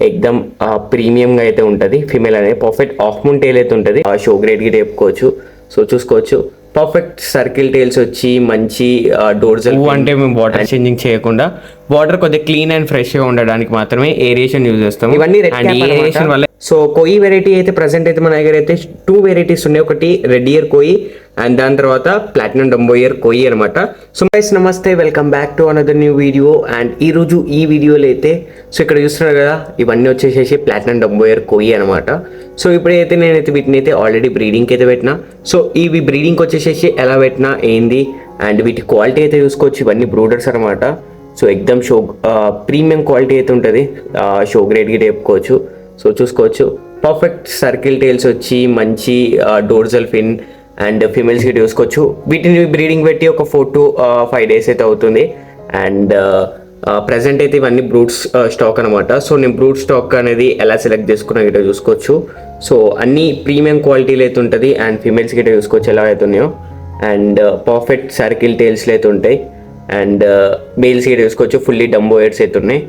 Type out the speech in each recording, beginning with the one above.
ఎక్దమ్ ప్రీమియంగా అయితే ఉంటుంది. ఫీమేల్ అనేది పర్ఫెక్ట్ హాఫ్ మూన్ టైల్ అయితే ఉంటుంది. షో గ్రేడ్ గిట్ చెప్పుకోవచ్చు. సో చూసుకోవచ్చు పర్ఫెక్ట్ సర్కిల్ టైల్స్ వచ్చి మంచి డోర్జల్ అంటే మేము వాటర్ చేంజింగ్ చేయకుండా వాటర్ కొద్దిగా క్లీన్ అండ్ ఫ్రెష్గా ఉండడానికి మాత్రమే ఏరియేషన్ యూజ్ చేస్తాం. ఇవన్నీ ఏరియేషన్ వల్ల. సో కోయి వెరైటీ అయితే ప్రజెంట్ అయితే మన దగ్గర అయితే 2 వెరైటీస్ ఉన్నాయి. ఒకటి రెడ్ ఇయర్ కోయి అండ్ దాని తర్వాత ప్లాటినం డంబో ఇయర్ కోయి అనమాట. సో గైస్ నమస్తే, welcome back to another new video. And ఈరోజు ఈ వీడియోలో అయితే సో ఇక్కడ చూస్తున్నారు కదా, ఇవన్నీ వచ్చేసేసి ప్లాటినం డంబో ఇయర్ కోయి అనమాట. సో ఇప్పుడైతే నేనైతే వీటిని అయితే ఆల్రెడీ బ్రీడింగ్కి అయితే పెట్టినా. సో ఇవి బ్రీడింగ్కి వచ్చేసేసి ఎలా పెట్టినా ఏంది అండ్ వీటి క్వాలిటీ అయితే చూసుకోవచ్చు. ఇవన్నీ బ్రూడర్స్ అనమాట. సో ఎక్దమ్ షో ప్రీమియం క్వాలిటీ అయితే ఉంటుంది. షో గ్రేడ్ గిట్ చెప్పుకోవచ్చు. సో చూసుకోవచ్చు పర్ఫెక్ట్ సర్కిల్ టైల్స్ వచ్చి మంచి డోర్జల్ ఫిన్ అండ్ ఫీమేల్స్ గిట్ చూసుకోవచ్చు. వీటిని బ్రీడింగ్ పెట్టి ఒక 4 to 5 days అయితే అవుతుంది. అండ్ ప్రజెంట్ అయితే ఇవన్నీ బ్రూడ్ స్టాక్ అనమాట. సో నేను బ్రూడ్ స్టాక్ అనేది ఎలా సెలెక్ట్ చేసుకున్నా గిట్ట చూసుకోవచ్చు. సో అన్ని ప్రీమియం క్వాలిటీలు అయితే ఉంటుంది. అండ్ ఫీమేల్స్ గిట్ట చూసుకోవచ్చు ఎలా అవుతున్నాయో. అండ్ పర్ఫెక్ట్ సర్కిల్ టైల్స్లో అయితే ఉంటాయి. అండ్ మేల్స్ గిట్ట చూసుకోవచ్చు ఫుల్లీ డంబో ఎయిర్స్ అయితే ఉన్నాయి.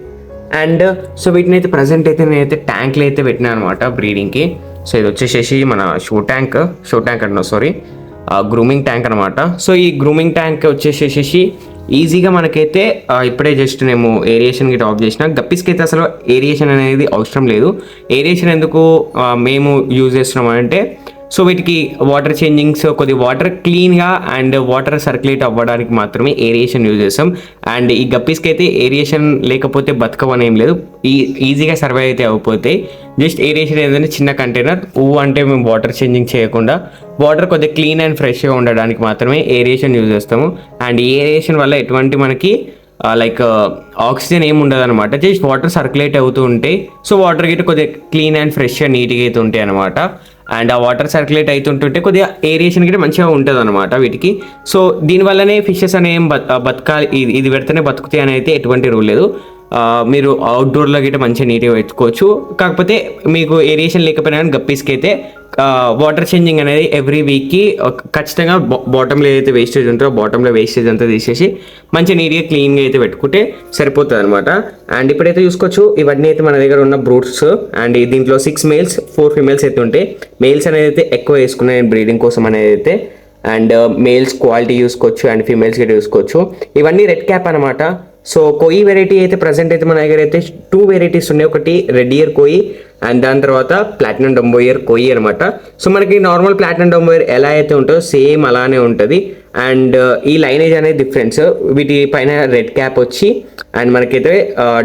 అండ్ సో వీటిని అయితే ప్రజెంట్ అయితే నేనైతే ట్యాంక్లో అయితే పెట్టినా అనమాట బ్రీడింగ్కి. సో ఇది వచ్చేసేసి మన షో ట్యాంక్ అంటున్నా సారీ, గ్రూమింగ్ ట్యాంక్ అనమాట. సో ఈ గ్రూమింగ్ ట్యాంక్ వచ్చేసేసి ఈజీగా మనకైతే ఇప్పుడే జస్ట్ మేము ఏరియేషన్ గిట్ ఆఫ్ చేసిన. గప్పీస్కి అయితే అసలు ఏరియేషన్ అనేది అవసరం లేదు. ఏరియేషన్ ఎందుకు మేము యూజ్ చేస్తున్నాం అంటే, సో వీటికి వాటర్ చేంజింగ్స్ కొద్ది వాటర్ క్లీన్గా అండ్ వాటర్ సర్క్యులేట్ అవ్వడానికి మాత్రమే ఏరియేషన్ యూజ్ చేస్తాం. అండ్ ఈ గప్పీస్కి అయితే ఏరియేషన్ లేకపోతే బతకవని ఏం లేదు, ఈజీగా సర్వైవ్ అయితే అయిపోతాయి. జస్ట్ ఏరియేషన్ ఏదైనా చిన్న కంటైనర్ అంటే మేము వాటర్ చేంజింగ్ చేయకుండా వాటర్ కొద్దిగా క్లీన్ అండ్ ఫ్రెష్గా ఉండడానికి మాత్రమే ఏరియేషన్ యూజ్ చేస్తాము. అండ్ ఈ ఏరియేషన్ వల్ల ఎటువంటి మనకి లైక్ ఆక్సిజన్ ఏమి ఉండదు అనమాట. జస్ట్ వాటర్ సర్క్యులేట్ అవుతూ ఉంటాయి. సో వాటర్ గిట్ట కొద్దిగా క్లీన్ అండ్ ఫ్రెష్గా నీట్గా అయితే ఉంటాయి అనమాట. అండ్ ఆ వాటర్ సర్క్యులేట్ అవుతుంటుంటే కొద్దిగా ఏరియేషన్ గిట్ట మంచిగా ఉంటుంది అనమాట వీటికి. సో దీనివల్లనే ఫిషెస్ అనే బతకాలి, ఇది పెడితేనే బతుకుతాయి అని అయితే ఎటువంటి రూల్ లేదు. మీరు అవుట్డోర్లో గిట్ట మంచిగా నీట్గా పెట్టుకోవచ్చు. కాకపోతే మీకు ఏరియేషన్ లేకపోయినా కానీ గప్పీస్కి అయితే వాటర్ చేంజింగ్ అనేది ఎవ్రీ వీక్కి ఖచ్చితంగా బాటంలో ఏదైతే వేస్టేజ్ ఉంటుందో బాటంలో వేస్టేజ్ అంతా తీసేసి మంచిగా నీట్గా క్లీన్గా అయితే పెట్టుకుంటే సరిపోతుంది అనమాట. అండ్ ఇప్పుడైతే చూసుకోవచ్చు ఇవన్నీ అయితే మన దగ్గర ఉన్న బ్రూడ్స్. అండ్ దీంట్లో 6 మేల్స్ 4 ఫీమేల్స్ అయితే ఉంటాయి. మేల్స్ అనేది అయితే ఎక్కువ వేసుకున్నాయి బ్రీడింగ్ కోసం అనేది అయితే. అండ్ మేల్స్ క్వాలిటీ చూసుకోవచ్చు అండ్ ఫీమేల్స్ గిట్ట చూసుకోవచ్చు. ఇవన్నీ రెడ్ క్యాప్ అనమాట. సో కోయి వెరైటీ అయితే ప్రజెంట్ అయితే మన దగ్గర అయితే 2 వెరైటీస్ ఉన్నాయి. ఒకటి రెడ్ ఇయర్ కోయి అండ్ దాని తర్వాత ప్లాటినం డంబో ఇయర్ కోయి అనమాట. సో మనకి నార్మల్ ప్లాటినం డంబో ఇయర్ ఎలా అయితే ఉంటుందో సేమ్ అలానే ఉంటుంది. అండ్ ఈ లైనేజ్ అనేది డిఫరెన్స్, వీటి పైన రెడ్ క్యాప్ వచ్చి అండ్ మనకైతే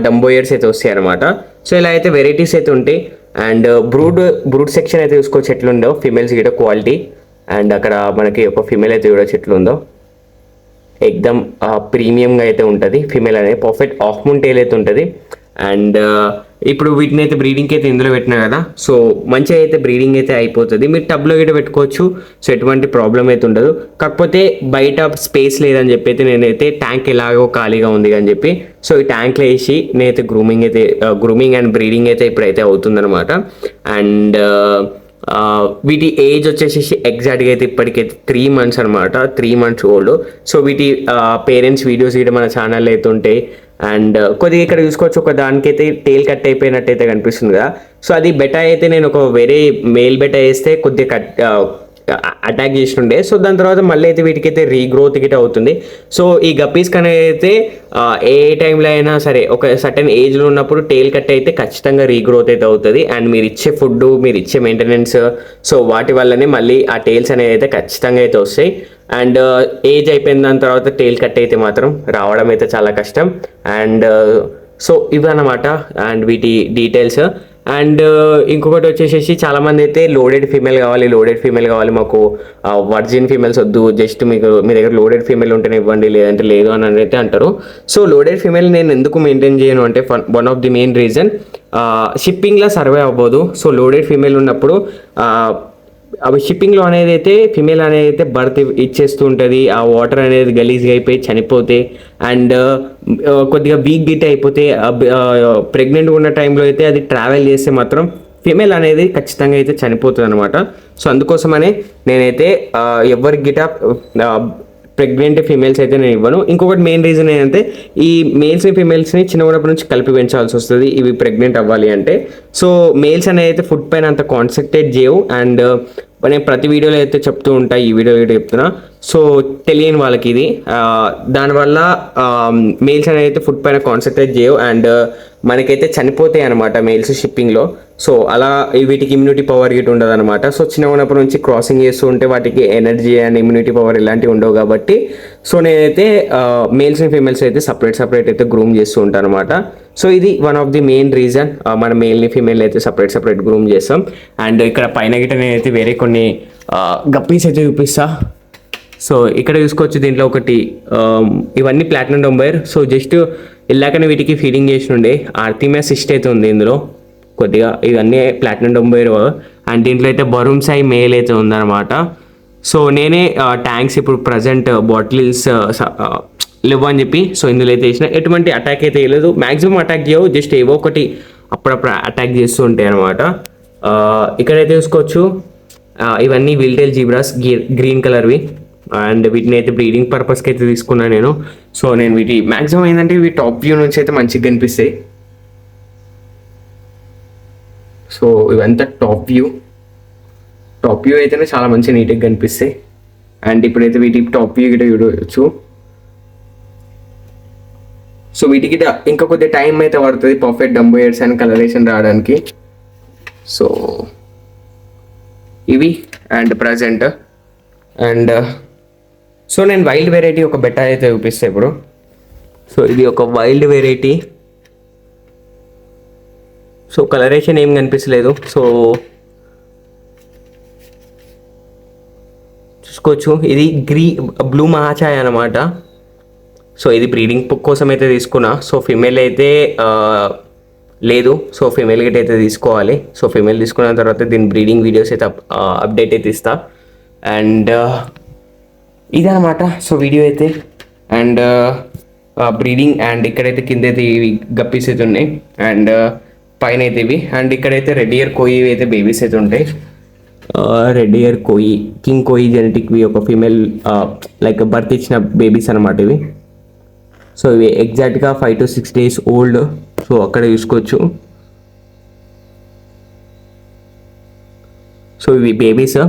డంబో ఇయర్స్ అయితే వస్తాయి అనమాట. సో ఇలా అయితే వెరైటీస్ అయితే ఉంటాయి. అండ్ బ్రూడ్ సెక్షన్ అయితే చూసుకోవచ్చు ఎట్లుందో ఫీమేల్స్ గిట్ట క్వాలిటీ. అండ్ అక్కడ మనకి ఒక ఫీమేల్ అయితే చూడవచ్చు ఎట్లుందో. ఎక్దమ్ ప్రీమియంగా అయితే ఉంటుంది. ఫీమేల్ అనేది పర్ఫెక్ట్ హాఫ్ మూన్ టైల్ అయితే ఉంటుంది. అండ్ ఇప్పుడు వీటిని అయితే బ్రీడింగ్కి అయితే ఇందులో పెట్టినా కదా, సో మంచిగా అయితే బ్రీడింగ్ అయితే అయిపోతుంది. మీరు టబ్లో గిట్ట పెట్టుకోవచ్చు. సో ఎటువంటి ప్రాబ్లం అయితే ఉండదు. కాకపోతే బయట స్పేస్ లేదని చెప్పి అయితే నేనైతే ట్యాంక్ ఎలాగో ఖాళీగా ఉంది అని చెప్పి సో ఈ ట్యాంక్లో వేసి నేనైతే గ్రూమింగ్ అండ్ బ్రీడింగ్ అయితే ఇప్పుడైతే అవుతుందన్నమాట. అండ్ వీటి ఏజ్ వచ్చేసి ఎగ్జాక్ట్గా అయితే ఇప్పటికైతే 3 months అనమాట, 3 months ఓల్డ్. సో వీటి పేరెంట్స్ వీడియోస్ కూడా మన ఛానల్లో అయితే ఉంటాయి. అండ్ కొద్దిగా ఇక్కడ చూసుకోవచ్చు ఒక దానికైతే టేల్ కట్ అయిపోయినట్టయితే కనిపిస్తుంది కదా. సో అది బెటా అయితే నేను ఒక వేరే మేల్ బెటా వేస్తే కొద్దిగా అటాక్ చేస్తుండే. సో దాని తర్వాత మళ్ళీ అయితే వీటికైతే రీగ్రోత్ గిట్ అవుతుంది. సో ఈ గప్పీస్కి అనేది అయితే ఏ టైంలో అయినా సరే ఒక సర్టెన్ ఏజ్లో ఉన్నప్పుడు టేల్ కట్ అయితే ఖచ్చితంగా రీగ్రోత్ అయితే అవుతుంది. అండ్ మీరు ఇచ్చే ఫుడ్, మీరు ఇచ్చే మెయింటెనెన్స్, సో వాటి వల్లనే మళ్ళీ ఆ టేల్స్ అనేది అయితే ఖచ్చితంగా అయితే వస్తాయి. అండ్ ఏజ్ అయిపోయిన దాని తర్వాత టేల్ కట్ అయితే మాత్రం రావడం అయితే చాలా కష్టం. అండ్ సో ఇవన్నమాట అండ్ వీటి డీటెయిల్స్. అండ్ ఇంకొకటి వచ్చేసేసి చాలామంది అయితే లోడెడ్ ఫీమేల్ కావాలి మాకు, వర్జిన్ ఫీమేల్స్ వద్దు, జస్ట్ మీ దగ్గర లోడెడ్ ఫీమేల్ ఉంటేనే ఇవ్వండి లేదంటే లేదు అని అయితే అంటారు. సో లోడెడ్ ఫీమేల్ నేను ఎందుకు మెయింటైన్ చేయను అంటే one of the main reason, షిప్పింగ్లో సర్వే అవ్వదు. సో లోడెడ్ ఫీమేల్ ఉన్నప్పుడు అవి షిప్పింగ్లో అనేది అయితే ఫిమేల్ అనేది అయితే బర్త్ ఇచ్చేస్తూ ఉంటుంది. ఆ వాటర్ అనేది గలీజ్గా అయిపోయి చనిపోతే అండ్ కొద్దిగా వీక్ గిట్ అయిపోతే ప్రెగ్నెంట్గా ఉన్న టైంలో అయితే అది ట్రావెల్ చేస్తే మాత్రం ఫిమేల్ అనేది ఖచ్చితంగా అయితే చనిపోతుంది అనమాట. సో అందుకోసమనే నేనైతే ఎవరి గిట ప్రెగ్నెంట్ ఫీమేల్స్ అయితే నేను ఇవ్వను. ఇంకొకటి మెయిన్ రీజన్ ఏంటంటే ఈ మేల్స్ని ఫీమేల్స్ని చిన్నప్పటి నుంచి కలిపి పెంచాల్సి వస్తుంది ఇవి ప్రెగ్నెంట్ అవ్వాలి అంటే. సో మేల్స్ అనేది అయితే ఫుడ్ పైన అంత కాన్సన్ట్రేట్ చేయవు. అండ్ నేను ప్రతి వీడియోలో అయితే చెప్తూ ఉంటాయి, ఈ వీడియోలో అయితే చెప్తున్నా. సో తెలియని వాళ్ళకి ఇది దానివల్ల మేల్స్ అనేది అయితే ఫుడ్ పైన కాన్సన్ట్రేట్ చేయవు అండ్ మనకైతే చనిపోతాయి అనమాట మేల్స్ షిప్పింగ్లో. సో అలా వీటికి ఇమ్యూనిటీ పవర్ గిట్ ఉండదు అనమాట. సో చిన్నప్పటి నుంచి క్రాసింగ్ చేస్తూ ఉంటే వాటికి ఎనర్జీ అండ్ ఇమ్యూనిటీ పవర్ ఇలాంటివి ఉండవు కాబట్టి సో నేనైతే మేల్స్ అండ్ ఫీమేల్స్ అయితే సపరేట్ అయితే గ్రూమ్ చేస్తూ ఉంటాను అనమాట. సో ఇది one of the main reason మన మేల్ని ఫీమేల్ అయితే సపరేట్ గ్రూమ్ చేస్తాం. అండ్ ఇక్కడ పైన గిట్ట నేనైతే వేరే కొన్ని గప్పీస్ అయితే చూపిస్తా. సో ఇక్కడ చూసుకోవచ్చు, దీంట్లో ఒకటి ఇవన్నీ ప్లాటినం డొంబైర్. సో జస్ట్ ఇలాకనే వీటికి ఫీడింగ్ చేసి ఉండే ఆర్తిమియా సిస్ట్ అయితే ఉంది ఇందులో కొద్దిగా. ఇవన్నీ ప్లాటినం డొంబైర్ అండ్ దీంట్లో అయితే బరూమ్సాయి మేల్ అయితే ఉందన్నమాట. సో నేనే ట్యాంక్స్ ఇప్పుడు ప్రజెంట్ బాటిల్స్ లేవు అని చెప్పి సో ఇందులో అయితే వేసిన. ఎటువంటి అటాక్ అయితే వేయలేదు, మ్యాక్సిమం అటాక్ చేయవు, జస్ట్ ఏవో ఒకటి అప్పుడప్పుడు అటాక్ చేస్తూ ఉంటాయి అనమాట. ఇక్కడైతే చూసుకోవచ్చు ఇవన్నీ విల్టైల్ జీబ్రాస్ గ్రీన్ కలర్వి అండ్ వీటిని అయితే బ్రీడింగ్ పర్పస్కి అయితే తీసుకున్నాను నేను. సో నేను వీటి మ్యాక్సిమం ఏంటంటే ఇవి టాప్ వ్యూ నుంచి అయితే మంచిగా కనిపిస్తాయి. సో ఇవంతా టాప్ వ్యూ అయితేనే చాలా మంచిగా నీట్గా కనిపిస్తాయి. అండ్ ఇప్పుడైతే వీటి టాప్ వ్యూ గిట్ట చూడవచ్చు. సో వీటికి ఇంకా కొద్దిగా టైం అయితే పడుతుంది పర్ఫెక్ట్ డంబోయర్స్ అండ్ కలరేషన్ రావడానికి. సో ఇవి అండ్ ప్రజెంట్ అండ్ సో నేను వైల్డ్ వెరైటీ ఒక బెటా అయితే చూపిస్తాను ఇప్పుడు. సో ఇది ఒక వైల్డ్ వెరైటీ. సో కలరేషన్ ఏం కనిపించలేదు. సో చూసుకోవచ్చు ఇది బ్లూ మహాచాయ్ అనమాట. సో ఇది బ్రీడింగ్ కోసం అయితే తీసుకున్నా. సో ఫిమేల్ అయితే లేదు, సో ఫిమేల్ గిట్ అయితే తీసుకోవాలి. సో ఫిమేల్ తీసుకున్న తర్వాత దీని బ్రీడింగ్ వీడియోస్ అయితే అప్డేట్ అయితే ఇస్తా. అండ్ ఇదనమాట సో వీడియో అయితే. అండ్ బ్రీడింగ్ అండ్ ఇక్కడైతే కింద అయితే ఇవి గప్పీస్ అయితే ఉన్నాయి అండ్ పైన అయితే ఇవి. అండ్ ఇక్కడైతే రెడ్ ఇయర్ కోయి అయితే బేబీస్ అయితే ఉంటాయి. రెడ్ ఇయర్ కోయి కింగ్ కోయి జెనెటిక్వి ఒక ఫీమేల్ లైక్ బర్త్ ఇచ్చిన బేబీస్ అనమాట ఇవి. సో ఇవి ఎగ్జాక్ట్గా 5 to 6 days ఓల్డ్. సో అక్కడ చూసుకోవచ్చు. సో ఇవి బేబీస్